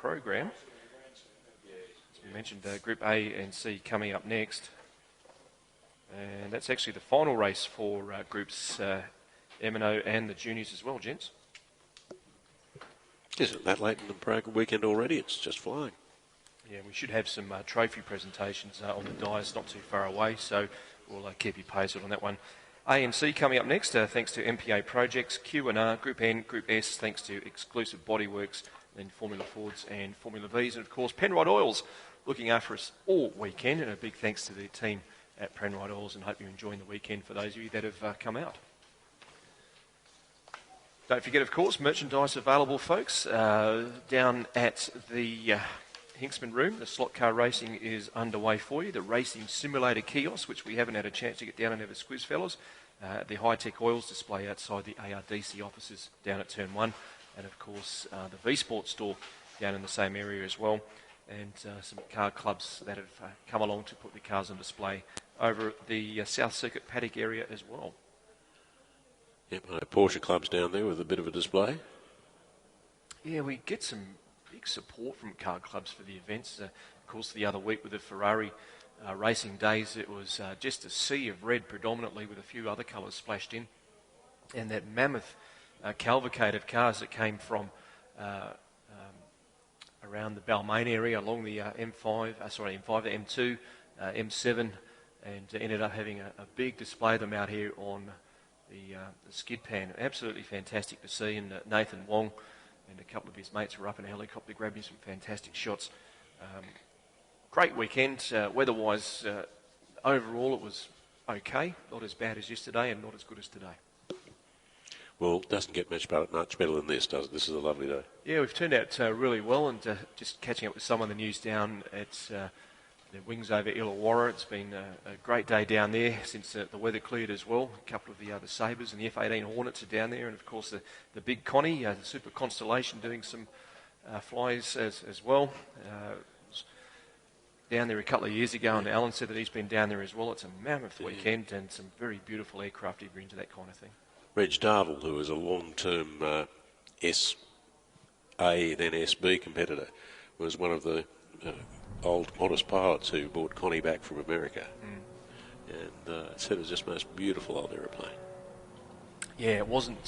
program. As we mentioned, Group A and C coming up next. And that's actually the final race for Groups M&O and the juniors as well, gents. Isn't that late in the program weekend already? It's just flying. Yeah, we should have some trophy presentations on the dais not too far away, so we'll keep you posted on that one. A and C coming up next, thanks to MPA Projects, Q&R, Group N, Group S, thanks to Exclusive Bodyworks, then Formula Fords and Formula Vs, and of course Penrite Oils looking after us all weekend, and a big thanks to the team at Penrite Oils, and hope you're enjoying the weekend for those of you that have come out. Don't forget, of course, merchandise available, folks, down at the Hinksman room. The slot car racing is underway for you. The racing simulator kiosk, which we haven't had a chance to get down and have a squiz, fellas. The high-tech oils display outside the ARDC offices down at Turn 1. And, of course, the V-Sport store down in the same area as well. And some car clubs that have come along to put the cars on display over at the South Circuit paddock area as well. Yep, Porsche club's down there with a bit of a display. Yeah, we get some big support from car clubs for the events. Of course, the other week with the Ferrari racing days, it was just a sea of red predominantly with a few other colours splashed in. And that mammoth cavalcade of cars that came from around the Balmain area along the M5 to M2, M7, and ended up having a big display of them out here on the skid pan. Absolutely fantastic to see, and Nathan Wong and a couple of his mates were up in a helicopter grabbing some fantastic shots. Great weekend. Weather-wise, overall it was okay. Not as bad as yesterday and not as good as today. Well, it doesn't get much better than this, does it? This is a lovely day. Yeah, we've turned out really well, and just catching up with some of the news down at the wings over Illawarra. It's been a great day down there since the weather cleared as well. A couple of the other Sabres and the F-18 Hornets are down there, and of course the big Connie, the Super Constellation, doing some flies as well. Down there a couple of years ago, and Alan said that he's been down there as well. It's a mammoth weekend and some very beautiful aircraft if you're into that kind of thing. Reg Darville, who is a long-term SA then SB competitor, was one of the old Qantas pilots who brought Connie back from America. And said it was just the most beautiful old aeroplane. Yeah, it wasn't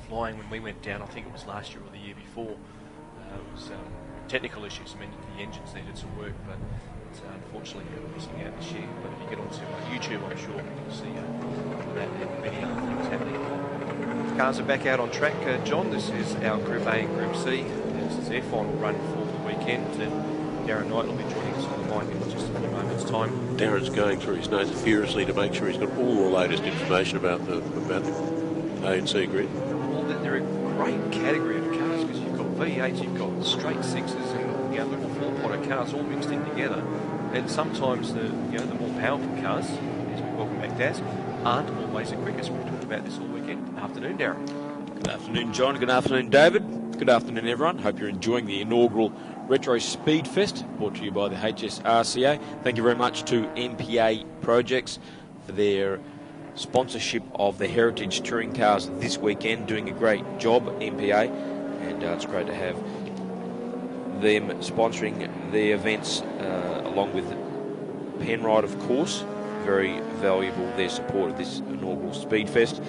flying when we went down. I think it was last year or the year before. It was technical issues meant that the engines needed some work, but unfortunately missing out this year. But if you get onto YouTube, I'm sure you'll see that and many other things happening. Cars are back out on track, John. This is our Group A and Group C. This is their final run for the weekend, and Darren Knight will be joining us on the mic in just a few moments' time. Darren's going through his notes furiously to make sure he's got all the latest information about the A and C grid. Well, they're a great category of cars because you've got V8s, you've got straight sixes, and little four-potter cars all mixed in together. And sometimes the more powerful cars, as we welcome back Daz, aren't always the quickest. We've talked about this all weekend. Afternoon, Darren. Good afternoon, John. Good afternoon, David. Good afternoon, everyone. Hope you're enjoying the inaugural Retro Speedfest, brought to you by the HSRCA. Thank you very much to MPA Projects for their sponsorship of the Heritage Touring Cars this weekend. Doing a great job, MPA, and it's great to have them sponsoring the events along with Penrite, of course. Very valuable, their support of this inaugural Speedfest.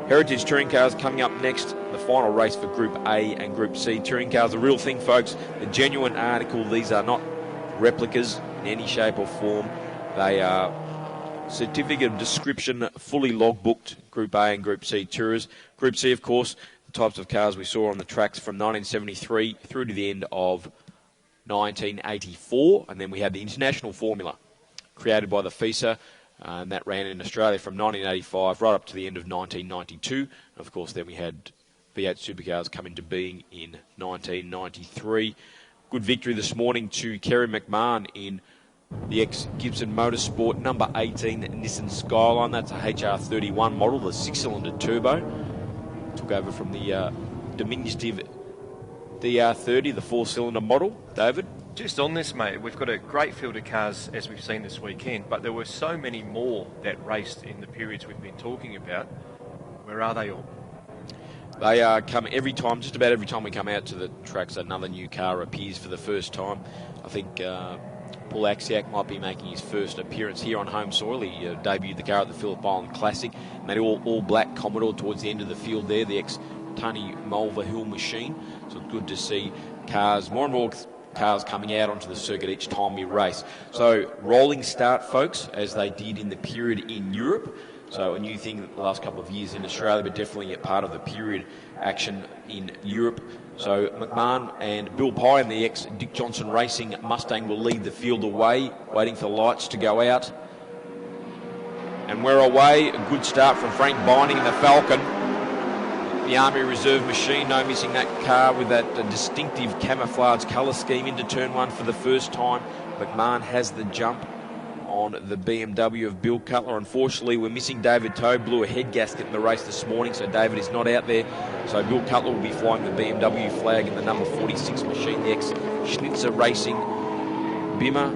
Heritage Touring Cars coming up next, the final race for Group A and Group C. Touring cars, the real thing, folks, the genuine article. These are not replicas in any shape or form. They are certificate of description, fully logbooked Group A and Group C tourers. Group C, of course, the types of cars we saw on the tracks from 1973 through to the end of 1984. And then we had the International Formula, created by the FISA, and that ran in Australia from 1985 right up to the end of 1992. And of course, then we had V8 supercars come into being in 1993. Good victory this morning to Kerry McMahon in the ex-Gibson Motorsport number 18 Nissan Skyline. That's a HR31 model, the six-cylinder turbo. Took over from the diminutive DR30, the four-cylinder model. David? Just on this, mate, we've got a great field of cars as we've seen this weekend, but there were so many more that raced in the periods we've been talking about. Where are they all? They are coming every time, just about every time we come out to the tracks, another new car appears for the first time. I think Paul Axiak might be making his first appearance here on home soil. He debuted the car at the Phillip Island Classic. Made all black Commodore towards the end of the field there, the ex-Tony Mulvihill machine. So good to see more and more cars coming out onto the circuit each time we race. So rolling start, folks, as they did in the period in Europe. So a new thing the last couple of years in Australia, but definitely a part of the period action in Europe. So McMahon and Bill Pye and the ex-Dick Johnson Racing Mustang will lead the field away, waiting for the lights to go out. And we're away. A good start from Frank Binding in the Falcon. The Army Reserve machine, no missing that car with that distinctive camouflage colour scheme into turn one for the first time. McMahon has the jump on the BMW of Bill Cutler. Unfortunately, we're missing David Toe. Blew a head gasket in the race this morning, so David is not out there. So Bill Cutler will be flying the BMW flag in the number 46 machine, the ex-Schnitzer Racing Bimmer.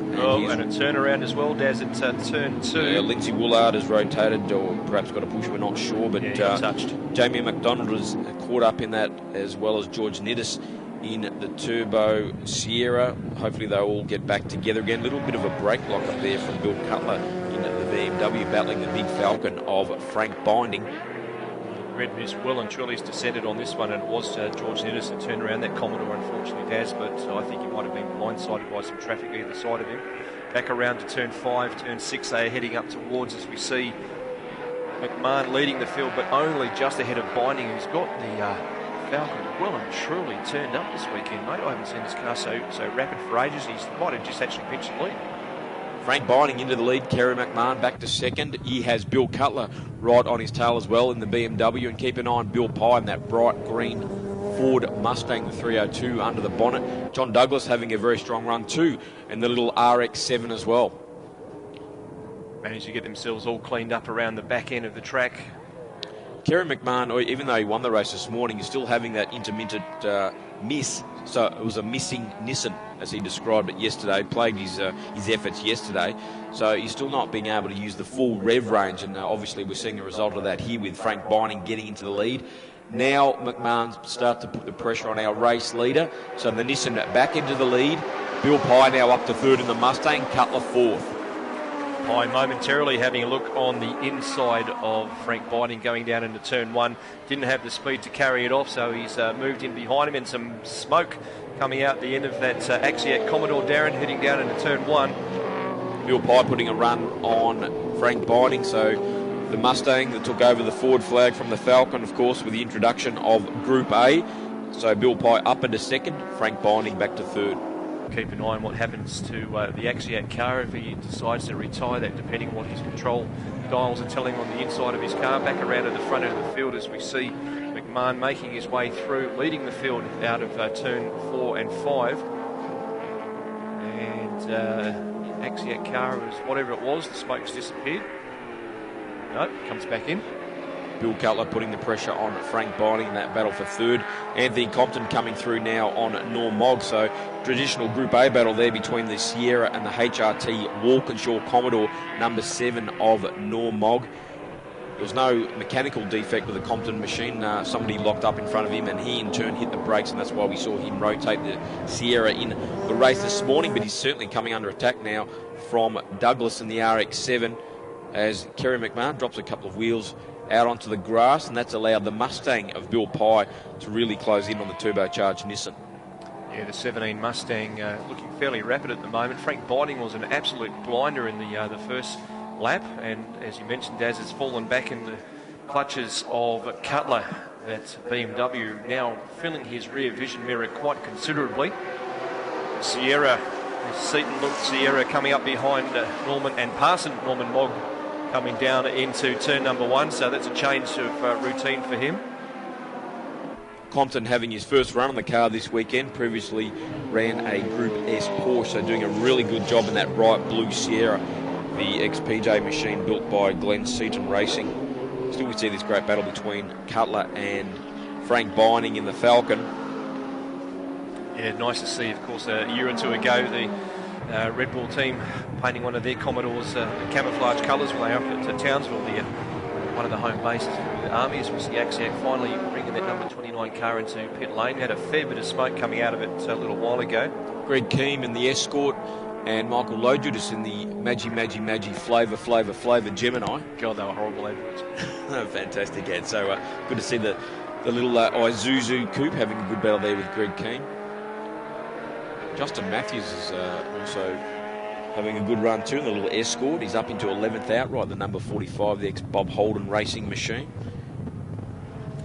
And a turnaround as well, Daz, at turn two. Yeah, Lindsay Woolard has rotated, or perhaps got a push, we're not sure. But touched. Jamie McDonald was caught up in that, as well as George Nittis in the Turbo Sierra. Hopefully they'll all get back together again. A little bit of a brake lock up there from Bill Cutler in the BMW, battling the big Falcon of Frank Binding. Red Miss well and truly has descended on this one, and it was George Nittis that turned around that Commodore, unfortunately, Daz, but I think he might have been blindsided by some traffic either side of him. Back around to turn 5, turn 6, they are heading up towards, as we see McMahon leading the field, but only just ahead of Binding, who's got the Falcon well and truly turned up this weekend, mate. I haven't seen this car so rapid for ages. He might have just actually pinched the lead. Frank Binding into the lead, Kerry McMahon back to second. He has Bill Cutler right on his tail as well in the BMW, and keep an eye on Bill Pye in that bright green Ford Mustang, the 302 under the bonnet. John Douglas having a very strong run too, and the little RX-7 as well. Managed to get themselves all cleaned up around the back end of the track. Kerry McMahon, even though he won the race this morning, is still having that intermittent miss. So it was a missing Nissan, as he described it yesterday. Plagued his efforts yesterday. So he's still not being able to use the full rev range, and obviously we're seeing a result of that here with Frank Binding getting into the lead. Now McMahon start to put the pressure on our race leader. So the Nissan back into the lead. Bill Pye now up to third in the Mustang, Cutler fourth. Pye momentarily having a look on the inside of Frank Binding going down into turn 1. Didn't have the speed to carry it off, so he's moved in behind him, and some smoke coming out the end of that Axiak Commodore, Darren, heading down into turn 1. Bill Pye putting a run on Frank Binding, so the Mustang that took over the Ford flag from the Falcon, of course, with the introduction of Group A. So Bill Pye up into second, Frank Binding back to third. Keep an eye on what happens to the Axiak car if he decides to retire that, depending on what his control dials are telling him on the inside of his car. Back around to the front end of the field as we see McMahon making his way through, leading the field out of turn 4 and 5. And Axiak car was whatever it was, the smoke's disappeared. No, comes back in. Bill Cutler putting the pressure on Frank Binding in that battle for third. Anthony Compton coming through now on Norm Mogg. So traditional Group A battle there between the Sierra and the HRT Walkinshaw Commodore number 7 of Norm Mogg. There was no mechanical defect with the Compton machine. Somebody locked up in front of him, and he in turn hit the brakes, and that's why we saw him rotate the Sierra in the race this morning. But he's certainly coming under attack now from Douglas in the RX-7 as Kerry McMahon drops a couple of wheels out onto the grass, and that's allowed the Mustang of Bill Pye to really close in on the turbocharged Nissan. Yeah, the 17 Mustang looking fairly rapid at the moment. Frank Binding was an absolute blinder in the first lap, and as you mentioned, Daz, has fallen back in the clutches of Cutler. That BMW now filling his rear vision mirror quite considerably. Sierra, Seaton-looked Sierra coming up behind Norman and passing Norman Mogg, coming down into turn number 1, so that's a change of routine for him. Compton having his first run on the car this weekend, previously ran a Group S Porsche, so doing a really good job in that bright blue Sierra, the ex-PJ machine built by Glenn Seaton Racing. Still we see this great battle between Cutler and Frank Binding in the Falcon. Yeah, nice to see, of course, a year or two ago, the Red Bull team painting one of their Commodores camouflage colours when they were up at Townsville, the one of the home bases for the Army, as we see Axiac finally bringing that number 29 car into pit lane. Had a fair bit of smoke coming out of it a little while ago. Greg Keem in the Escort and Michael Lojudis in the Magi Flavour Gemini. God, they were horrible adverts. Fantastic ad. So good to see the little Isuzu coupe having a good battle there with Greg Keem. Justin Matthews is also having a good run too in the little Escort. He's up into 11th outright, the number 45, the ex-Bob Holden racing machine.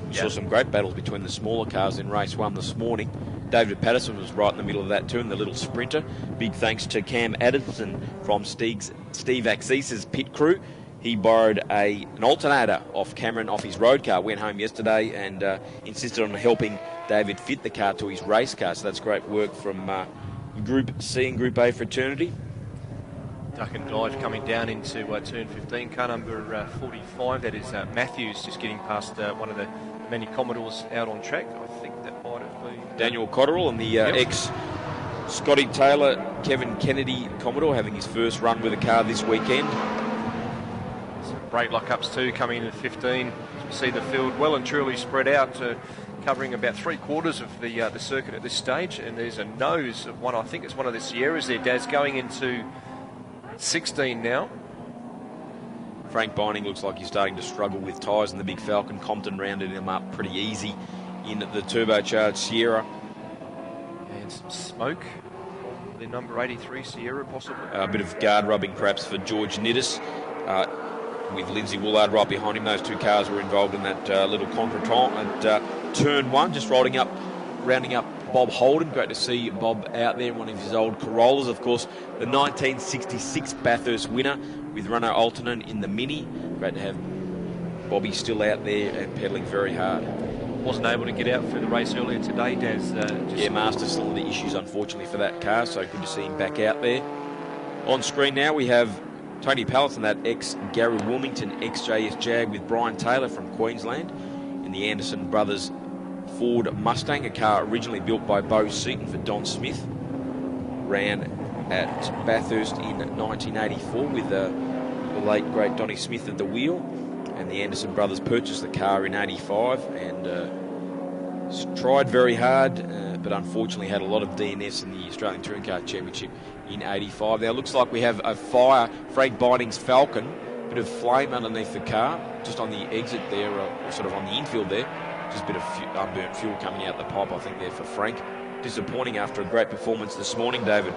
We saw some great battles between the smaller cars in race 1 this morning. David Patterson was right in the middle of that too in the little Sprinter. Big thanks to Cam Addison from Steve Axis's pit crew. He borrowed an alternator off Cameron off his road car, went home yesterday and insisted on helping David fit the car to his race car. So that's great work from Group C and Group A fraternity. Duck and dive coming down into turn 15, car number 45. That is Matthews just getting past one of the many Commodores out on track. I think that might have been Daniel Cotterill and the ex-Scotty Taylor, Kevin Kennedy Commodore having his first run with a car this weekend. Some brake lockups too coming into 15. As we see the field well and truly spread out, covering about 3/4 of the circuit at this stage. And there's a nose of one, I think it's one of the Sierras there, Daz, going into 16 now. Frank Bining looks like he's starting to struggle with tyres in the Big Falcon. Compton rounded him up pretty easy in the turbocharged Sierra. And some smoke from the number 83 Sierra, possibly. A bit of guard rubbing perhaps for George Nittis. With Lindsay Woolard right behind him. Those two cars were involved in that little contretemps at turn 1, just rounding up Bob Holden. Great to see Bob out there in one of his old Corollas. Of course, the 1966 Bathurst winner with Renault Altonen in the Mini. Great to have Bobby still out there and pedalling very hard. Wasn't able to get out for the race earlier today, Daz. Master cylinder issues, unfortunately, for that car, so good to see him back out there. On screen now, we have Tony Palliton, that ex-Gary Wilmington, ex-JS Jag with Brian Taylor from Queensland in the Anderson Brothers Ford Mustang, a car originally built by Bo Seaton for Don Smith. Ran at Bathurst in 1984 with the late great Donnie Smith at the wheel, and the Anderson brothers purchased the car in 85 and tried very hard, but unfortunately had a lot of DNS in the Australian Touring Car Championship in 85. Now it looks like we have a fire. Frank Bining's Falcon, bit of flame underneath the car, just on the exit there, or sort of on the infield there. Just a bit of unburnt fuel coming out the pipe, I think, there for Frank. Disappointing after a great performance this morning, David.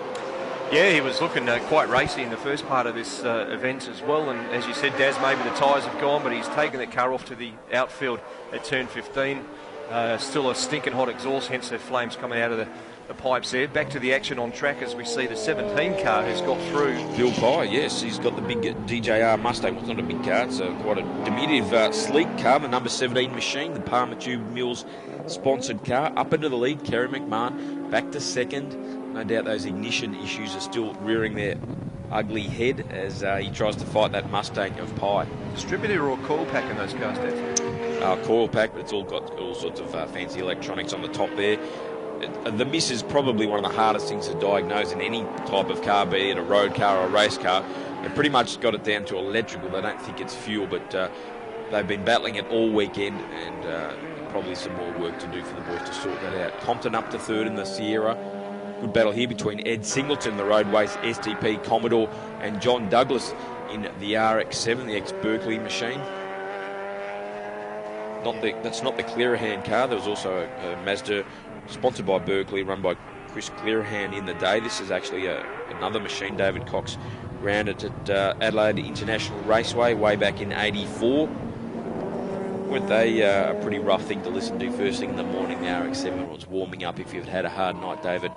Yeah, he was looking quite racy in the first part of this event as well. And as you said, Daz, maybe the tyres have gone, but he's taken the car off to the outfield at turn 15. Still a stinking hot exhaust, hence the flames coming out of the pipes there. Back to the action on track as we see the 17 car has got through. Bill Pye, yes, he's got the big DJR Mustang. Well, it's not a big car, it's quite a diminutive, sleek car, the number 17 machine, the Palmer Tube Mills sponsored car. Up into the lead, Kerry McMahon back to second. No doubt those ignition issues are still rearing their ugly head as he tries to fight that Mustang of Pye. Distributor or coil pack in those cars, Dad? Coil pack, but it's all got all sorts of fancy electronics on the top there. The miss is probably one of the hardest things to diagnose in any type of car, be it a road car or a race car. They've pretty much got it down to electrical. They don't think it's fuel, but they've been battling it all weekend, and probably some more work to do for the boys to sort that out. Compton up to third in the Sierra. Good battle here between Ed Singleton, the Roadways STP Commodore, and John Douglas in the RX-7, the ex-Berkeley machine. That's not the Clearahan car. There was also a Mazda sponsored by Berkeley, run by Chris Clearahan in the day. This is actually another machine. David Cox ran it at Adelaide International Raceway way back in 84. Weren't they a pretty rough thing to listen to first thing in the morning, the RX-7 was warming up if you've had a hard night, David?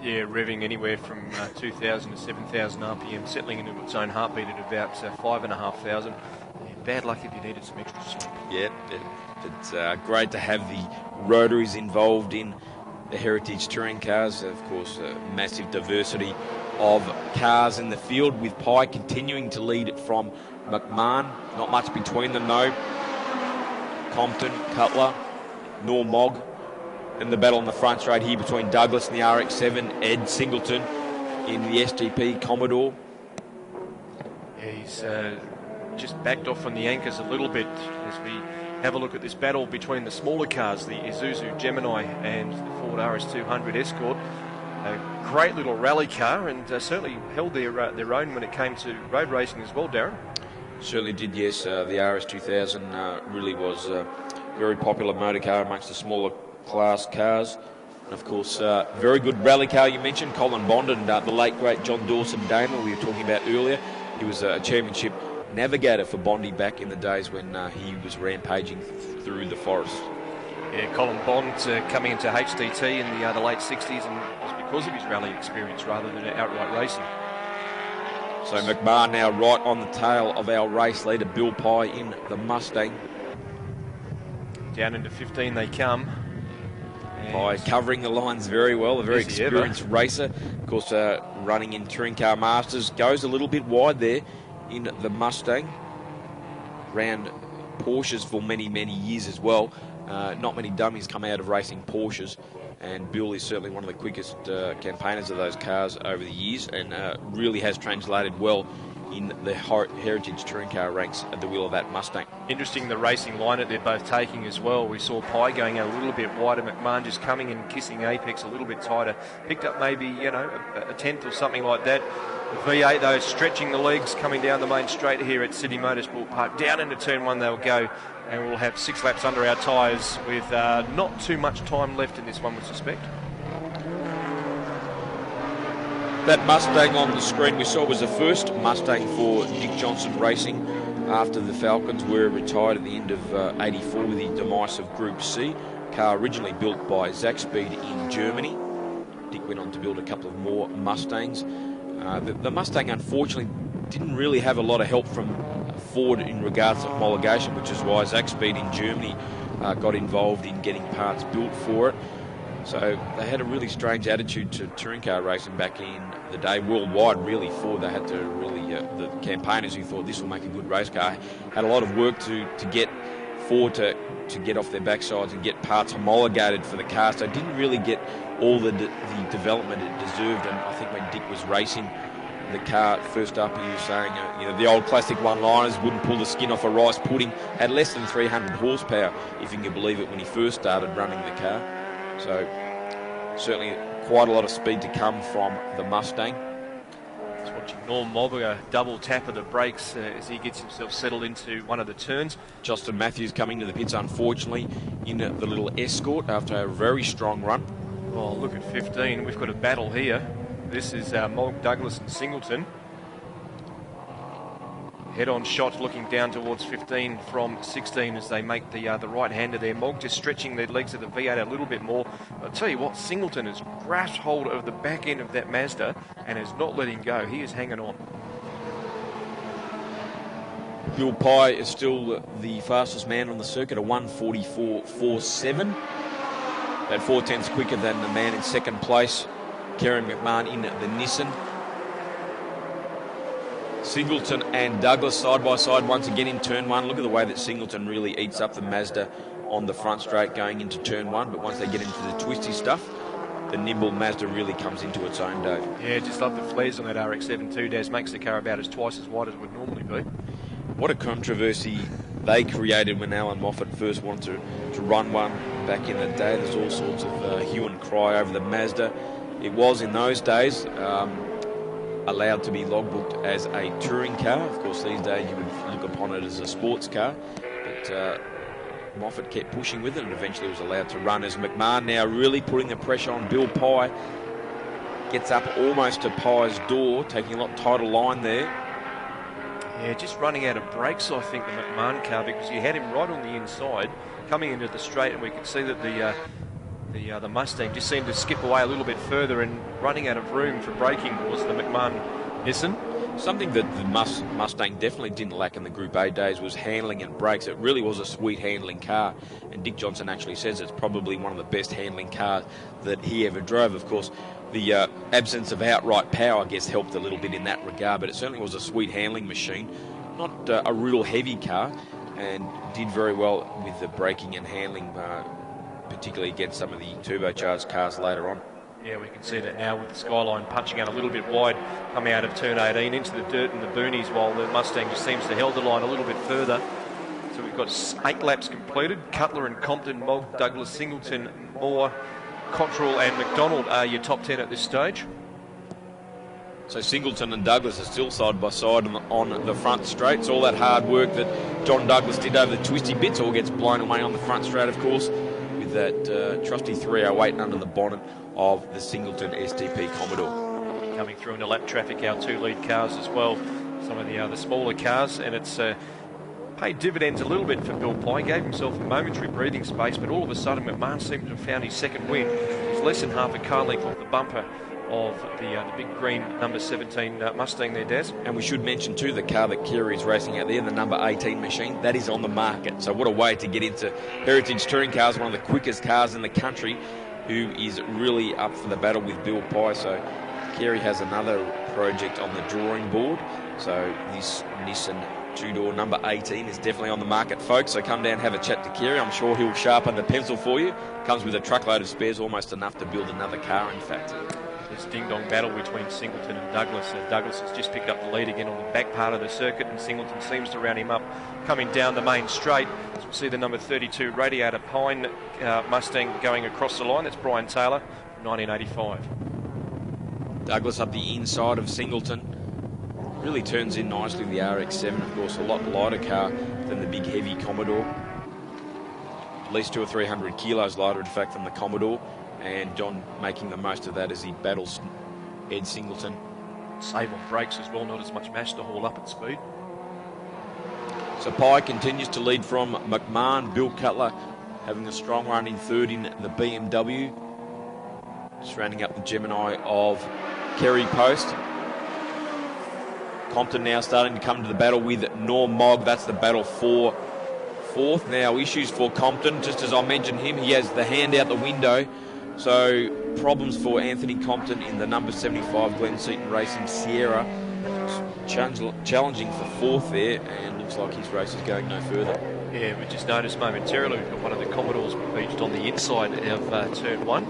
Yeah, revving anywhere from 2,000 to 7,000 RPM, settling into its own heartbeat at about 5,500. Yeah, bad luck if you needed some extra sleep. Yeah, it's great to have the rotaries involved in the heritage touring cars. Of course, massive diversity of cars in the field, with Pye continuing to lead it from McMahon. Not much between them though. Compton, Cutler, Normog, and the battle on the front straight here between Douglas and the RX-7, Ed Singleton in the STP Commodore. Yeah, he's just backed off from the anchors a little bit as we have a look at this battle between the smaller cars, the Isuzu Gemini and the Ford RS200 Escort. A great little rally car, and certainly held their own when it came to road racing as well, Darren. Certainly did, yes. The RS2000 really was a very popular motor car amongst the smaller class cars. And of course, very good rally car you mentioned, Colin Bond, and the late great John Dawson Damer we were talking about earlier. He was a championship navigator for Bondi back in the days when he was rampaging through the forest. Yeah, Colin Bond coming into HDT in the late 60s, and it was because of his rally experience rather than outright racing. So McMahon now right on the tail of our race leader, Bill Pye, in the Mustang. Down into 15 they come. Pye covering the lines very well, a very experienced racer. Of course, running in Touring Car Masters, goes a little bit wide there in the Mustang. Ran Porsches for many, many years as well. Not many dummies come out of racing Porsches, and Bill is certainly one of the quickest campaigners of those cars over the years, and really has translated well in the Heritage Touring Car ranks at the wheel of that Mustang. Interesting the racing line that they're both taking as well. We saw Pye going out a little bit wider, McMahon just coming and kissing Apex a little bit tighter. Picked up maybe, a tenth or something like that. The V8 though stretching the legs, coming down the main straight here at Sydney Motorsport Park. Down into turn one they'll go, and we'll have 6 laps under our tyres with not too much time left in this one, we suspect. That Mustang on the screen we saw was the first Mustang for Dick Johnson Racing after the Falcons were retired at the end of 84 with the demise of Group C. Car originally built by Zach Speed in Germany. Dick went on to build a couple of more Mustangs. The Mustang unfortunately didn't really have a lot of help from Ford in regards to homologation, which is why Zach Speed in Germany got involved in getting parts built for it. So they had a really strange attitude to touring car racing back in the day, worldwide really. Ford, they had to really, the campaigners who thought this will make a good race car, had a lot of work to get Ford to get off their backsides and get parts homologated for the car. So it didn't really get all the development it deserved. And I think when Dick was racing the car first up, he was saying, the old classic one-liners, wouldn't pull the skin off a rice pudding, had less than 300 horsepower, if you can believe it, when he first started running the car. So certainly quite a lot of speed to come from the Mustang. Just watching Norm Mulberger double tap of the brakes as he gets himself settled into one of the turns. Justin Matthews coming to the pits, unfortunately, in the little Escort after a very strong run. Oh, look at 15. We've got a battle here. This is Mulg, Douglas and Singleton. Head-on shot looking down towards 15 from 16 as they make the right-hander there. Mulg just stretching the legs of the V8 a little bit more. I'll tell you what, Singleton has grasped hold of the back end of that Mazda and has not let him go. He is hanging on. Bill Pye is still the fastest man on the circuit, a 1:44.47. That 4/10ths quicker than the man in second place, Kerry McMahon in the Nissan. Singleton and Douglas side by side once again in turn one. Look at the way that Singleton really eats up the Mazda on the front straight going into turn one, but once they get into the twisty stuff, the nimble Mazda really comes into its own, Dave. Yeah, just love the flares on that RX-7 too, Daz. Makes the car about twice as wide as it would normally be. What a controversy they created when Alan Moffat first wanted to run one back in the day. There's all sorts of hue and cry over the Mazda. It was in those days allowed to be logbooked as a touring car. Of course, these days you would look upon it as a sports car, but Moffat kept pushing with it and eventually was allowed to run as McMahon now really putting the pressure on Bill Pye. Gets up almost to Pye's door, taking a lot tighter line there. Yeah, just running out of brakes, I think, the McMahon car, because you had him right on the inside coming into the straight, and we could see that the Mustang just seemed to skip away a little bit further, and running out of room for braking was the McMahon Nissan. Something that the Mustang definitely didn't lack in the Group A days was handling and brakes. It really was a sweet handling car, and Dick Johnson actually says it's probably one of the best handling cars that he ever drove. Of course, the absence of outright power, I guess, helped a little bit in that regard, but it certainly was a sweet handling machine. Not a real heavy car, and did very well with the braking and handling, particularly against some of the turbocharged cars later on. Yeah, we can see that now with the Skyline punching out a little bit wide, coming out of turn 18 into the dirt and the boonies, while the Mustang just seems to held the line a little bit further. So we've got 8 laps completed. Cutler and Compton, Mogg, Douglas, Singleton, Moore, Cottrell and McDonald are your top 10 at this stage. So Singleton and Douglas are still side by side on the front straight. So all that hard work that John Douglas did over the twisty bits all gets blown away on the front straight, of course, with that trusty 308 under the bonnet of the Singleton STP Commodore. Coming through into lap traffic, our 2 lead cars as well. Some of the smaller cars, and it's paid dividends a little bit for Bill Pye. Gave himself a momentary breathing space, but all of a sudden McMahon seemed to have found his second win. He's less than half a car length off the bumper of the big green number 17 Mustang there, Daz. And we should mention too the car that Kerry is racing out there, the number 18 machine, that is on the market. So what a way to get into Heritage Touring Cars, one of the quickest cars in the country, who is really up for the battle with Bill Pye. So Kerry has another project on the drawing board. So this Nissan two-door number 18 is definitely on the market, folks. So come down, have a chat to Kerry. I'm sure he'll sharpen the pencil for you. Comes with a truckload of spares, almost enough to build another car, in fact. This ding-dong battle between Singleton and Douglas. Douglas has just picked up the lead again on the back part of the circuit, and Singleton seems to round him up coming down the main straight. As we'll see the number 32 Radiator Pine Mustang going across the line. That's Brian Taylor, 1985. Douglas up the inside of Singleton. Really turns in nicely. The RX-7, of course, a lot lighter car than the big heavy Commodore. At least 200 or 300 kilos lighter, in fact, than the Commodore. And John making the most of that as he battles Ed Singleton. Save on brakes as well, not as much mass to haul up at speed. So Pye continues to lead from McMahon. Bill Cutler having a strong run in third in the BMW. Just rounding up the Gemini of Kerry Post. Compton now starting to come to the battle with Norm Mogg. That's the battle for fourth. Now issues for Compton. Just as I mentioned him, he has the hand out the window. So problems for Anthony Compton in the number 75 Glen Seaton Racing Sierra. Challenging for fourth there, and looks like his race is going no further. Yeah, we just noticed momentarily we've got one of the Commodores beached on the inside of turn 1.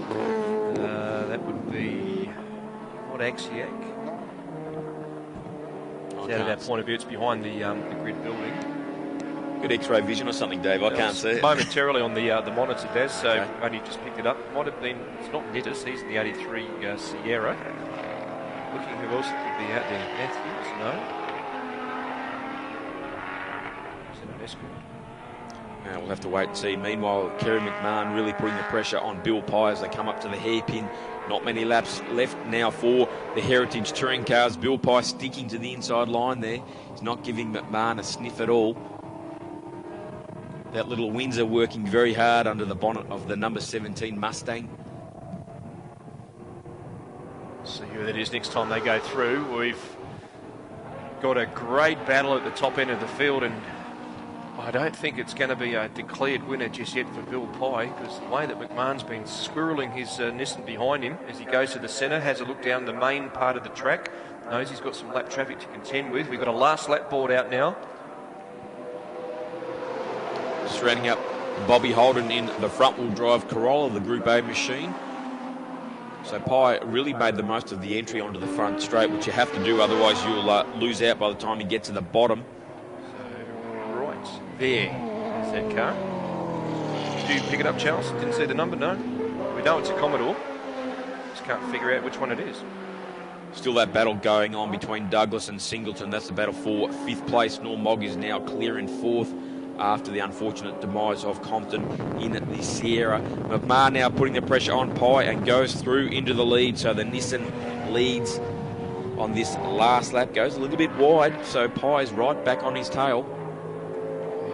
That would be what Axiac. Out of that point of view, it's behind the grid building. Good X-ray vision or something, Dave. I can't see it. Momentarily on the monitor, Daz, so okay. Only just picked it up. Might have been, it's not Nittis, he's in the 83 Sierra. Looking who else could be out there. Matthews, no. Is it an Escort? We'll have to wait and see. Meanwhile, Kerry McMahon really putting the pressure on Bill Pye as they come up to the hairpin. Not many laps left now for the Heritage Touring Cars. Bill Pye sticking to the inside line there. He's not giving McMahon a sniff at all. That little Windsor working very hard under the bonnet of the number 17 Mustang. See who that is next time they go through. We've got a great battle at the top end of the field, and I don't think it's going to be a declared winner just yet for Bill Pye, because the way that McMahon's been squirreling his Nissan behind him as he goes to the centre, has a look down the main part of the track, knows he's got some lap traffic to contend with. We've got a last lap board out now. Just rounding up Bobby Holden in the front-wheel drive Corolla, the Group A machine. So Pye really made the most of the entry onto the front straight, which you have to do, otherwise you'll lose out by the time you get to the bottom. So, right there's that car. Did you pick it up, Charles? Didn't see the number, no? We know it's a Commodore. Just can't figure out which one it is. Still that battle going on between Douglas and Singleton. That's the battle for fifth place. Norm Mogg is now clear in fourth after the unfortunate demise of Compton in the Sierra. McMahon now putting the pressure on Pye and goes through into the lead. So the Nissan leads on this last lap. Goes a little bit wide, so Pye's right back on his tail.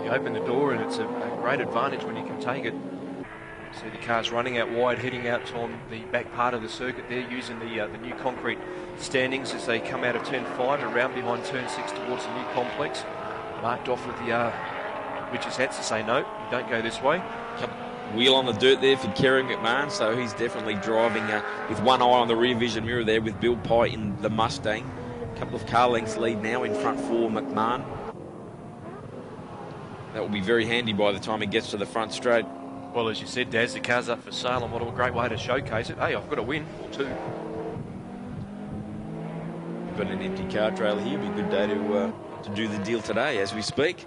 You open the door and it's a great advantage when you can take it. See the cars running out wide, heading out on the back part of the circuit there, using the new concrete standings as they come out of turn 5 around behind turn 6 towards the new complex. Marked off with the witches' hats to say no, you don't go this way. Wheel on the dirt there for Kerry McMahon, so he's definitely driving with one eye on the rear vision mirror there with Bill Pye in the Mustang. A couple of car lengths lead now in front for McMahon. That will be very handy by the time he gets to the front straight. Well, as you said, Daz, the car's up for sale, and what a great way to showcase it. Hey, I've got a win or two. We've got an empty car trailer here. Be a good day to do the deal today as we speak.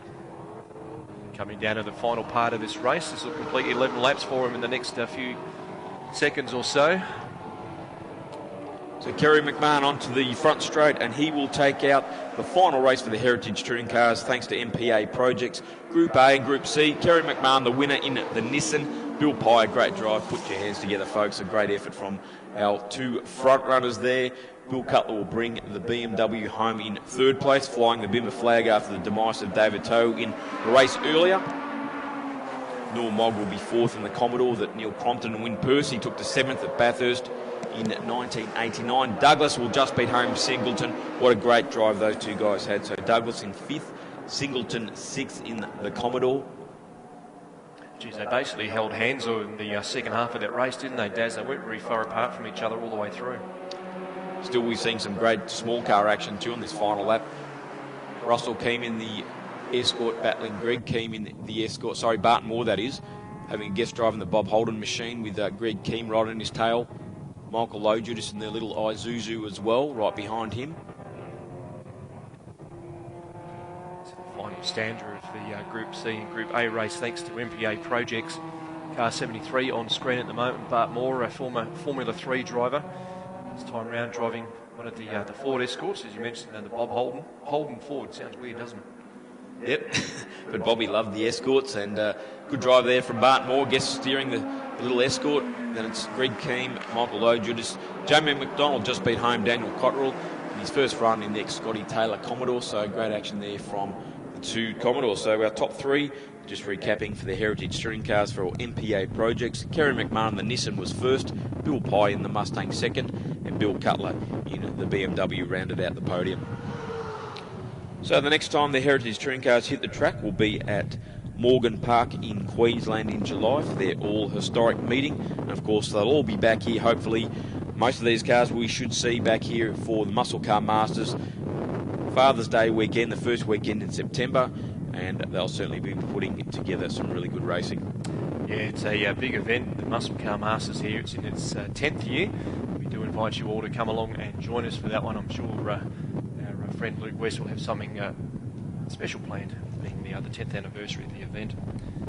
Coming down to the final part of this race. This will complete 11 laps for him in the next few seconds or so. So Kerry McMahon onto the front straight, and he will take out the final race for the Heritage Touring Cars thanks to MPA Projects. Group A and Group C, Kerry McMahon the winner in the Nissan. Bill Pye, great drive. Put your hands together, folks. A great effort from our two front runners there. Bill Cutler will bring the BMW home in third place, flying the Bimmer flag after the demise of David Toe in the race earlier. Noel Mogg will be fourth in the Commodore that Neil Crompton and Wyn Percy took to seventh at Bathurst in 1989. Douglas will just beat home Singleton. What a great drive those two guys had. So Douglas in fifth, Singleton sixth in the Commodore. Geez, they basically held hands in the second half of that race, didn't they, Daz? They weren't very far apart from each other all the way through. Still, we've seen some great small car action too on this final lap. Russell Keane in the Escort battling Greg Keane in the Escort. Sorry, Barton Moore, that is. Having a guest drive in the Bob Holden machine with Greg Keane right on his tail. Michael Lojudas in their little Isuzu as well, right behind him. It's the final stander of the Group C and Group A race, thanks to MPA Projects. Car 73 on screen at the moment. Bart Moore, a former Formula 3 driver. This time round driving one of the Ford Escorts, as you mentioned, and the Bob Holden Ford. Sounds weird, doesn't it? Yep, but Bobby loved the Escorts, and good drive there from Bart Moore, guest steering the little Escort. Then it's Greg Keane, Michael Lojudas. Jamie McDonald just beat home Daniel Cotterill in his first run in the ex-Scotty Taylor Commodore, so great action there from the two Commodores. So our top three, just recapping for the Heritage Touring Cars for our MPA Projects. Kerry McMahon, the Nissan, was first. Bill Pye in the Mustang second, and Bill Cutler in the BMW rounded out the podium. So the next time the Heritage Touring Cars hit the track will be at Morgan Park in Queensland in July for their all-historic meeting. And of course, they'll all be back here, hopefully. Most of these cars we should see back here for the Muscle Car Masters Father's Day weekend, the first weekend in September, and they'll certainly be putting together some really good racing. Yeah, it's a big event, the Muscle Car Masters here. It's in its 10th year. We do invite you all to come along and join us for that one. I'm sure our friend Luke West will have something special planned, being the 10th anniversary of the event.